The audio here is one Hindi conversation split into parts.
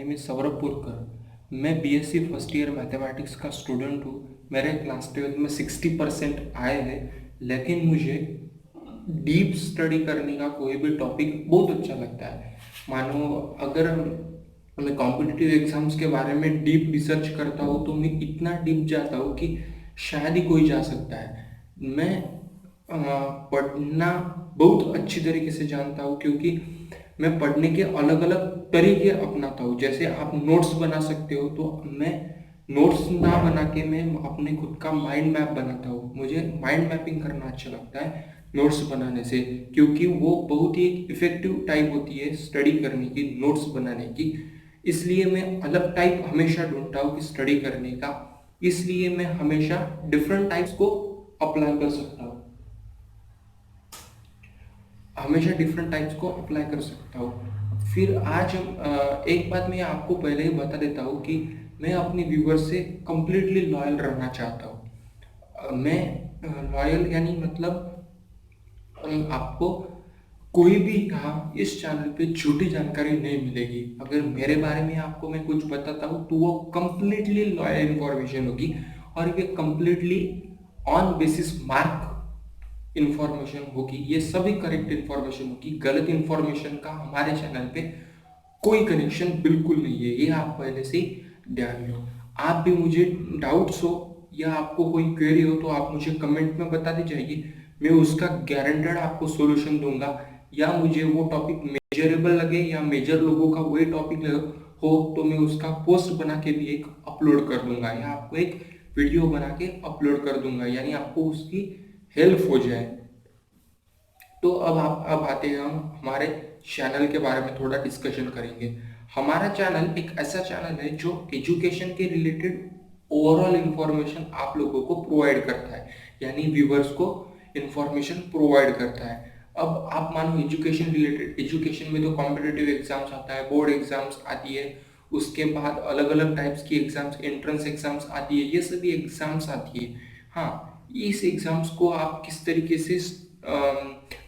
Name is Saurabh Purkar. मैं बीएससी फर्स्ट ईयर मैथमेटिक्स का स्टूडेंट हूँ। मेरे क्लास 12 में 60% आए हैं, लेकिन मुझे डीप स्टडी करने का कोई भी टॉपिक बहुत अच्छा लगता है। मानो अगर मैं कॉम्पिटिटिव एग्जाम्स के बारे में डीप रिसर्च करता हूँ तो मैं इतना डीप जाता हूँ कि शायद ही कोई जा सकता है। मैं पढ़ना बहुत अच्छी तरीके से जानता हूँ, क्योंकि मैं पढ़ने के अलग अलग तरीके अपनाता हूँ। जैसे आप नोट्स बना सकते हो, तो मैं नोट्स ना बना के मैं अपने खुद का माइंड मैप बनाता हूँ। मुझे माइंड मैपिंग करना अच्छा लगता है नोट्स बनाने से, क्योंकि वो बहुत ही इफेक्टिव टाइप होती है स्टडी करने की, नोट्स बनाने की। इसलिए मैं अलग टाइप हमेशा ढूंढता हूँ कि स्टडी करने का, इसलिए मैं हमेशा डिफरेंट टाइप्स को अप्लाई कर सकता हूँ, हमेशा डिफरेंट टाइप्स को अप्लाई कर सकता हूँ। फिर आज हम एक बात मैं आपको पहले ही बता देता हूँ कि मैं अपने व्यूवर से कंप्लीटली लॉयल रहना चाहता हूँ। मैं लॉयल यानी मतलब आपको कोई भी यहाँ इस चैनल पे झूठी जानकारी नहीं मिलेगी। अगर मेरे बारे में आपको मैं कुछ बताता हूँ तो वो कंप्लीटली लॉयल इन्फॉर्मेशन होगी, और ये completely on basis mark information होगी। ये सभी करेक्ट इंफॉर्मेशन होगी। गलत इंफॉर्मेशन का हमारे चैनल पे कोई कनेक्शन बिल्कुल नहीं है, ये आप पहले से ही ध्यान लो। आप भी मुझे डाउट्स हो या आपको कोई क्वेरी हो तो आप मुझे कमेंट में बता दीजिए, मैं उसका गारंटेड आपको सॉल्यूशन दूंगा। या मुझे वो टॉपिक मेजरेबल लगे या मेजर लोगों का वही टॉपिक हो तो मैं उसका पोस्ट बना के भी एक अपलोड कर दूंगा, या आपको एक वीडियो बना के अपलोड कर दूंगा, यानी आपको उसकी हेल्प हो जाए। तो अब आते हैं हम हमारे चैनल के बारे में थोड़ा डिस्कशन करेंगे। हमारा चैनल एक ऐसा चैनल है जो एजुकेशन के रिलेटेड ओवरऑल इंफॉर्मेशन आप लोगों को प्रोवाइड करता है, यानी व्यूवर्स को इंफॉर्मेशन प्रोवाइड करता है। अब आप मानो एजुकेशन रिलेटेड, एजुकेशन में तो कॉम्पिटिटिव एग्जाम्स आता है, बोर्ड एग्जाम्स आती है, उसके बाद अलग अलग टाइप्स की एग्जाम्स, एंट्रेंस एग्जाम्स आती है, ये सभी एग्जाम्स आती है। हाँ, इस एग्जाम्स को आप किस तरीके से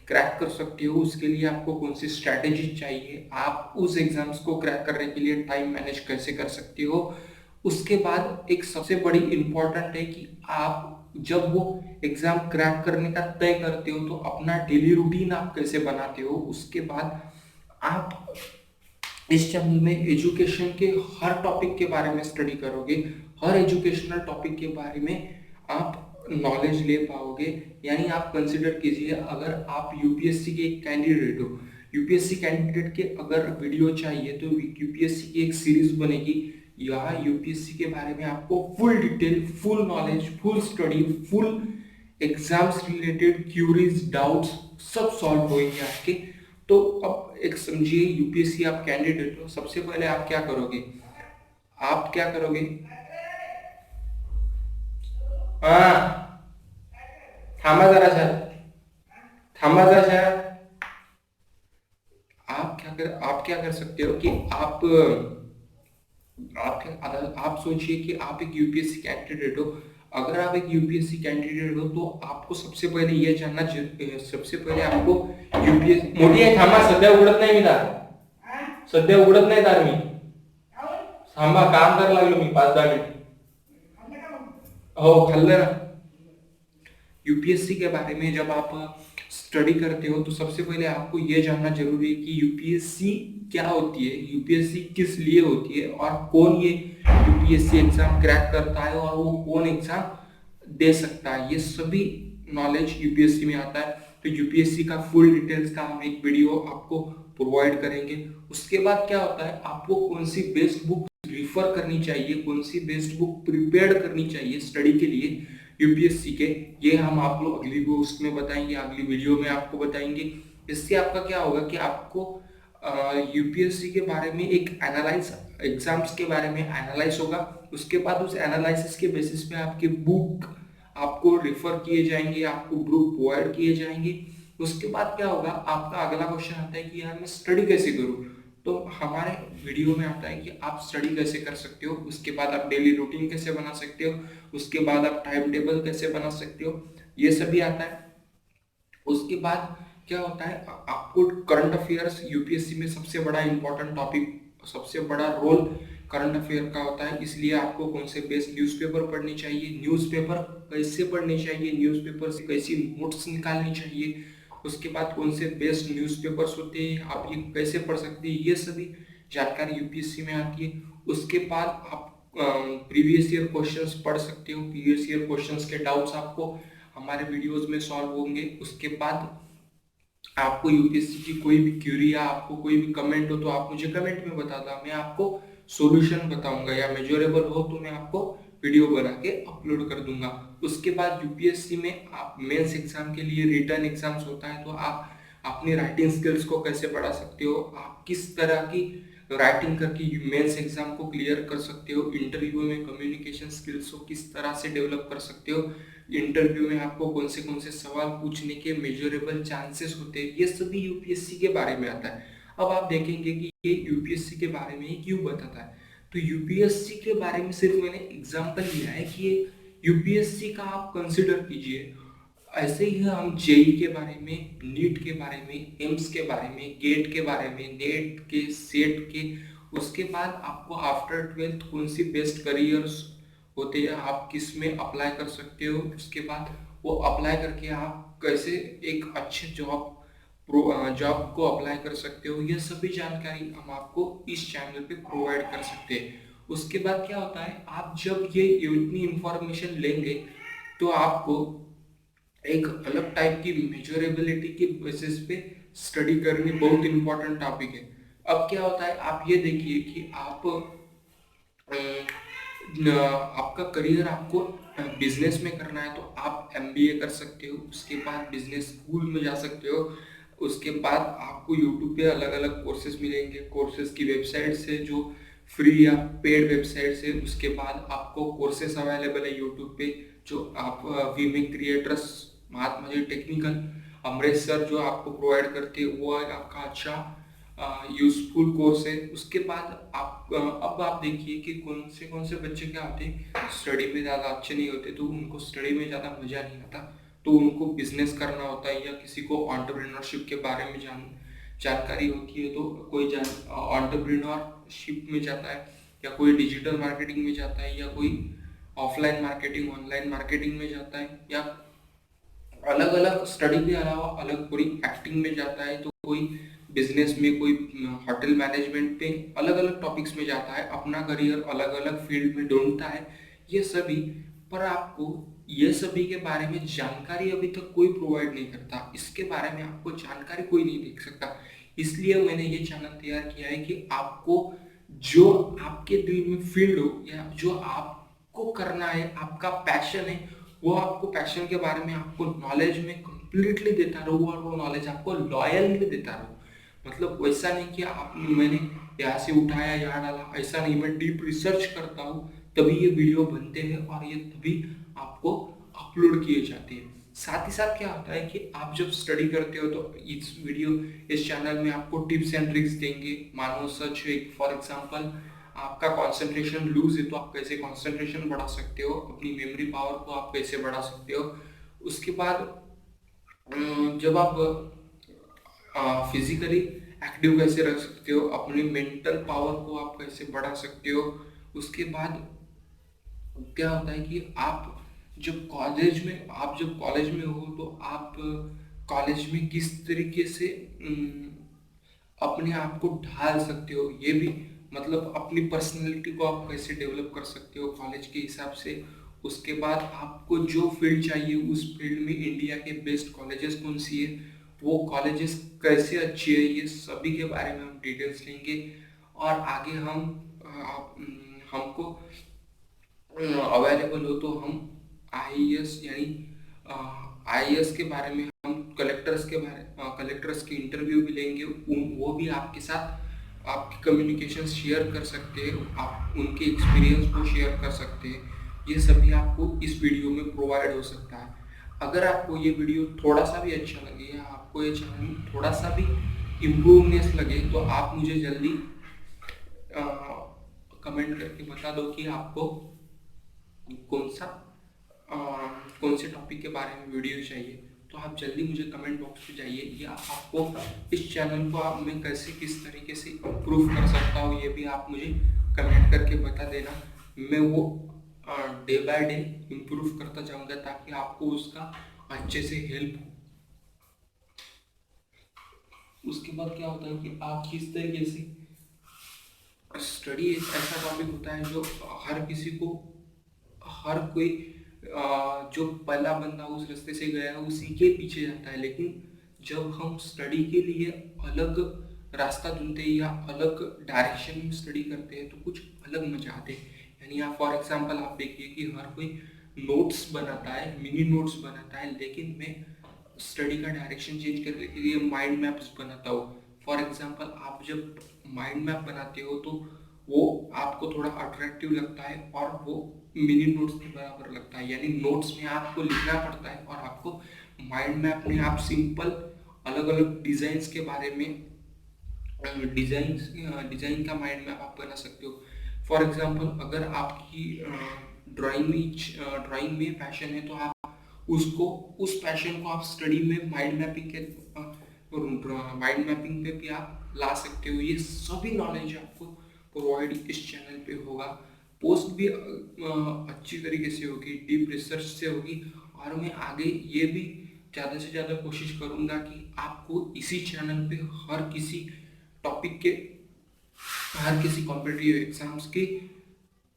क्रैक कर सकते हो, उसके लिए आपको कौन सी स्ट्रैटेजी चाहिए, आप उस एग्जाम्स को क्रैक करने के लिए टाइम मैनेज कैसे कर सकते हो। उसके बाद एक सबसे बड़ी इंपॉर्टेंट है कि आप जब वो एग्जाम क्रैक करने का तय करते हो तो अपना डेली रूटीन आप कैसे बनाते हो। उसके बाद आप इस चैनल में एजुकेशन के हर टॉपिक के बारे में स्टडी करोगे, हर एजुकेशनल टॉपिक के बारे में आप नॉलेज ले पाओगे। यानी आप कंसिडर कीजिए, अगर आप यूपीएससी के एक कैंडिडेट हो, यूपीएससी कैंडिडेट के अगर वीडियो चाहिए तो यूपीएससी की एक सीरीज बनेगी। यहाँ यूपीएससी के बारे में आपको full detail, full knowledge, full study, full exams related queries, doubts सब सॉल्व होंगे आपके। तो अब एक समझिए, यूपीएससी आप कैंडिडेट हो, सबसे पहले आप क्या करोगे, आप क्या करोगे। हाँ, थांबा जरा सर, थांबा जरा सर। आप क्या कर सकते हो कि आप सोचिए कि आप एक यूपीएससी कैंडिडेट हो। अगर आप एक यूपीएससी कैंडिडेट हो तो आपको सबसे पहले ये जानना, सबसे पहले आपको यूपीएससी मोठी आहे, थांबा, सध्या उघडत नाही मी दार, सध्या उघडत नाही दार मी, थांबा, काम करायला लागलो मी 5-10 मिनिट। हो, खाल्लं ना। यूपीएससी के बारे में जब आप स्टडी करते हो तो सबसे पहले आपको यह जानना जरूरी है कि यूपीएससी क्या होती है, यूपीएससी किस लिए होती है, और कौन ये यूपीएससी एग्जाम क्रैक करता है, और वो कौन एग्जाम दे सकता है। ये सभी नॉलेज यूपीएससी में आता है। तो यूपीएससी का फुल डिटेल्स का हम एक वीडियो आपको प्रोवाइड करेंगे। उसके बाद क्या होता है, आपको कौन सी बेस्ट बुक रिफर करनी चाहिए, कौन सी बेस्ट बुक प्रिपेयर करनी चाहिए स्टडी के लिए यूपीएससी के, ये हम आप लोग अगली पोस्ट में बताएंगे, अगली वीडियो में आपको बताएंगे। इससे आपका क्या होगा कि आपको यूपीएससी के बारे में एक एनालाइज, एग्जाम्स के बारे में एनालाइज होगा। उसके बाद उस एनालिसिस के बेसिस पे आपके बुक आपको रिफर किए जाएंगे, आपको बुक प्रोवाइड किए जाएंगे। उसके बाद क्या होगा, आपका अगला क्वेश्चन आता है कि यार मैं स्टडी कैसे करूँ। तो हमारे वीडियो में आता है कि आप स्टडी कैसे कर सकते हो, उसके बाद आप डेली रूटीन कैसे बना सकते हो, उसके बाद आप टाइम टेबल कैसे बना सकते हो, ये सभी आता है। उसके बाद क्या होता है, आपको करंट अफेयर्स, यूपीएससी में सबसे बड़ा इंपॉर्टेंट टॉपिक सबसे बड़ा रोल करंट अफेयर का होता है, इसलिए आपको कौन से बेस्ट न्यूज़पेपर पढ़नी चाहिए, न्यूज़पेपर कैसे पढ़ने चाहिए, न्यूज़पेपर से कैसी नोट्स निकालनी चाहिए, उसके बाद कौन से बेस्ट न्यूज़पेपर्स होते हैं, आप ये कैसे पढ़ सकते हैं, ये सभी जानकारी यूपीएससी में आती है। उसके बाद आप प्रीवियस ईयर क्वेश्चंस पढ़ सकते हो, प्रीवियस ईयर क्वेश्चंस के डाउट्स आपको हमारे वीडियोस में सॉल्व होंगे। उसके बाद आपको यूपीएससी की कोई भी क्यूरी या आपको कोई भी कमेंट हो तो आप मुझे कमेंट में बता दो, मैं आपको सॉल्यूशन बताऊंगा, या मेजरेबल हो तो मैं आपको वीडियो बना के अपलोड कर दूंगा। उसके बाद यूपीएससी में आप मेंस एग्जाम के लिए रिटर्न एग्जाम्स होता है, तो आप अपनी राइटिंग स्किल्स को कैसे बढ़ा सकते हो, आप किस तरह की राइटिंग करके मेंस एग्जाम को क्लियर कर सकते हो, इंटरव्यू में कम्युनिकेशन स्किल्स को किस तरह से डेवलप कर सकते हो, इंटरव्यू में आपको कौन से सवाल पूछने के मेजरेबल चांसेस होते हैं, ये सभी यूपीएससी के बारे में आता है। अब आप देखेंगे कि ये यूपीएससी के बारे में क्यों बताता है, तो यूपीएससी के बारे में सिर्फ मैंने एग्जांपल लिया है कि ये यूपीएससी का आप कंसिडर कीजिए। ऐसे ही हम जेई के बारे में, नीट के बारे में, एम्स के बारे में, गेट के बारे में, नेट के, सेट के, उसके बाद आपको आफ्टर 12th कौन सी बेस्ट करियर्स होते हैं, आप किस में अप्लाई कर सकते हो, उसके बाद वो अप्लाई करके आप कैसे एक अच्छे जॉब को अप्लाई कर सकते हो, ये सभी जानकारी हम आपको इस चैनल पे प्रोवाइड कर सकते हैं। उसके बाद क्या होता है, आप जब ये इतनी इंफॉर्मेशन लेंगे तो आपको एक अलग टाइप की मेजरेबिलिटी के बेसिस पे स्टडी करनी बहुत इंपॉर्टेंट टॉपिक है। अब क्या होता है, आप ये देखिए कि आपका करियर आपको बिजनेस में करना है तो आप एमबीए कर सकते हो, उसके बाद बिजनेस स्कूल में जा सकते हो। उसके बाद आपको यूट्यूब पे अलग अलग कोर्सेज मिलेंगे, कोर्सेज की वेबसाइट से जो फ्री या पेड वेबसाइट से। उसके बाद आपको कोर्सेज अवेलेबल है यूट्यूब पे, जो आप वीमिंग creators, Mahatma ji technical, Amrish sir जो आपको प्रोवाइड करते हैं, वो आपका अच्छा यूजफुल कोर्स है। उसके बाद आप अब आप देखिए कि कौन से बच्चे क्या होते हैं, स्टडी में ज़्यादा अच्छे नहीं होते, तो उनको स्टडी में ज़्यादा मज़ा नहीं आता, तो उनको बिजनेस करना होता है, या किसी को एंटरप्रेन्योरशिप के बारे में जानकारी होती है, तो कोई एंटरप्रेन्योरशिप में जाता है, या कोई डिजिटल मार्केटिंग में जाता है, या कोई ऑफलाइन मार्केटिंग, ऑनलाइन मार्केटिंग में जाता है, या अलग अलग स्टडी के अलावा अलग कोई एक्टिंग में जाता है, तो कोई बिजनेस में, कोई होटल मैनेजमेंट पे, अलग अलग टॉपिक्स में जाता है, अपना करियर अलग अलग फील्ड में ढूंढता है, ये सभी। पर आपको ये सभी के बारे में जानकारी अभी तक कोई प्रोवाइड नहीं करता, इसके बारे में आपको जानकारी कोई नहीं देख सकता। इसलिए मैंने ये चैनल तैयार किया है कि आपको जो आपके दिल में फील्ड हो, या जो आपको करना है, आपका पैशन है, वो आपको पैशन के बारे में आपको नॉलेज में कंप्लीटली देता रहूँ, और वो नॉलेज आपको लॉयली देता रहूँ। मतलब वैसा नहीं कि आप मैंने यहाँ से उठाया यहाँ डाला, ऐसा नहीं, मैं डीप रिसर्च करता हूँ, तभी ये वीडियो बनते हैं और ये तभी आपको अपलोड किए जाते हैं। साथ ही साथ क्या होता है कि आप जब स्टडी करते हो तो इस चैनल में आपको टिप्स एंड ट्रिक्स देंगे। मानो सच फॉर एग्जांपल आपका कंसंट्रेशन लूज है, तो आप कैसे कंसंट्रेशन बढ़ा सकते हो, अपनी मेमोरी पावर को आप कैसे बढ़ा सकते हो। उसके बाद जब आप फिजिकली एक्टिव कैसे रख सकते हो, अपनी मेंटल पावर को आप कैसे बढ़ा सकते हो। उसके बाद क्या होता है कि आप जब कॉलेज में हो तो आप कॉलेज में किस तरीके से अपने आप को ढाल सकते हो, ये भी मतलब अपनी पर्सनैलिटी को आप कैसे डेवलप कर सकते हो कॉलेज के हिसाब से। उसके बाद आपको जो फील्ड चाहिए उस फील्ड में इंडिया के बेस्ट कॉलेजेस कौन सी है, वो कॉलेजेस कैसे अच्छी है, ये सभी के बारे में हम डिटेल्स लेंगे। और आगे हमको अवेलेबल हो तो हम आईएएस यानी आईएएस के बारे में, हम कलेक्टर्स के इंटरव्यू भी लेंगे, वो भी आपके साथ आपकी कम्युनिकेशन शेयर कर सकते हैं, आप उनके एक्सपीरियंस को शेयर कर सकते हैं। ये सभी आपको इस वीडियो में प्रोवाइड हो सकता है। अगर आपको ये वीडियो थोड़ा सा भी अच्छा लगे, या आपको ये चैनल थोड़ा सा भी इम्प्रूवनेस लगे, तो आप मुझे जल्दी कमेंट करके बता दो कि आपको कौन सा कौन से टॉपिक के बारे में वीडियो चाहिए। तो आप जल्दी मुझे कमेंट बॉक्स में जाइए, या आपको इस चैनल को मैं कैसे किस तरीके से इम्प्रूव कर सकता हूँ ये भी आप मुझे कमेंट करके बता देना। मैं वो डे बाय डे इम्प्रूव करता जाऊँगा ताकि आपको उसका अच्छे से हेल्प हो। उसके बाद क्या होता है कि आप किस तरीके से स्टडी एक ऐसा टॉपिक होता है जो हर किसी को, हर कोई जो पहला बंदा उस रास्ते से गया है उसी के पीछे जाता है, लेकिन जब हम स्टडी के लिए अलग रास्ता चुनते हैं या अलग डायरेक्शन में स्टडी करते हैं तो कुछ अलग मजा आते हैं। यानी आप फॉर एग्जांपल आप देखिए कि हर कोई नोट्स बनाता है, मिनी नोट्स बनाता है, लेकिन मैं स्टडी का डायरेक्शन चेंज करने के लिए माइंड मैप्स बनाता हूँ। फॉर एग्जांपल आप जब माइंड मैप बनाते हो तो वो आपको थोड़ा अट्रैक्टिव लगता है और वो मिनी नोट्स के बराबर लगता है। यानी नोट्स में आपको लिखना पड़ता है और आपको माइंड मैप में आप सिंपल अलग अलग डिजाइन्स के बारे में डिजाइन का माइंड मैप आप बना सकते हो। फॉर एग्जांपल अगर आपकी ड्राइंग में पैशन है तो आप उसको उस पैशन को आप स्टडी में माइंड मैपिंग पे भी आप ला सकते हो। ये सभी नॉलेज आपको प्रोवाइड इस चैनल पे होगा। पोस्ट भी अच्छी तरीके से होगी, डीप रिसर्च से होगी, और मैं आगे ये भी ज़्यादा से ज़्यादा कोशिश करूँगा कि आपको इसी चैनल पे हर किसी टॉपिक के, हर किसी कॉम्पिटिटिव एग्जाम्स के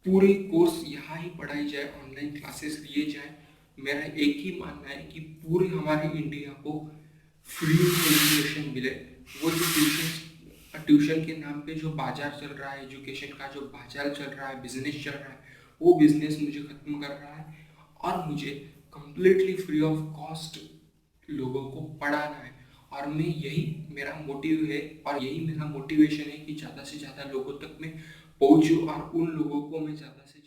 पूरी कोर्स यहाँ ही पढ़ाई जाए, ऑनलाइन क्लासेस लिए जाए। मेरा एक ही मानना है कि पूरे हमारे इंडिया को फ्री में एजुकेशन मिले। वो जो ट्यूशन के नाम पे जो बाजार चल रहा है, एजुकेशन का जो बाजार चल रहा है, बिजनेस चल रहा है, वो बिजनेस मुझे खत्म कर रहा है और मुझे कंप्लीटली फ्री ऑफ कॉस्ट लोगों को पढ़ाना है। और मैं यही मेरा मोटिव है और यही मेरा मोटिवेशन है कि ज़्यादा से ज़्यादा लोगों तक मैं पहुँचूँ और उन लोगों को मैं ज़्यादा से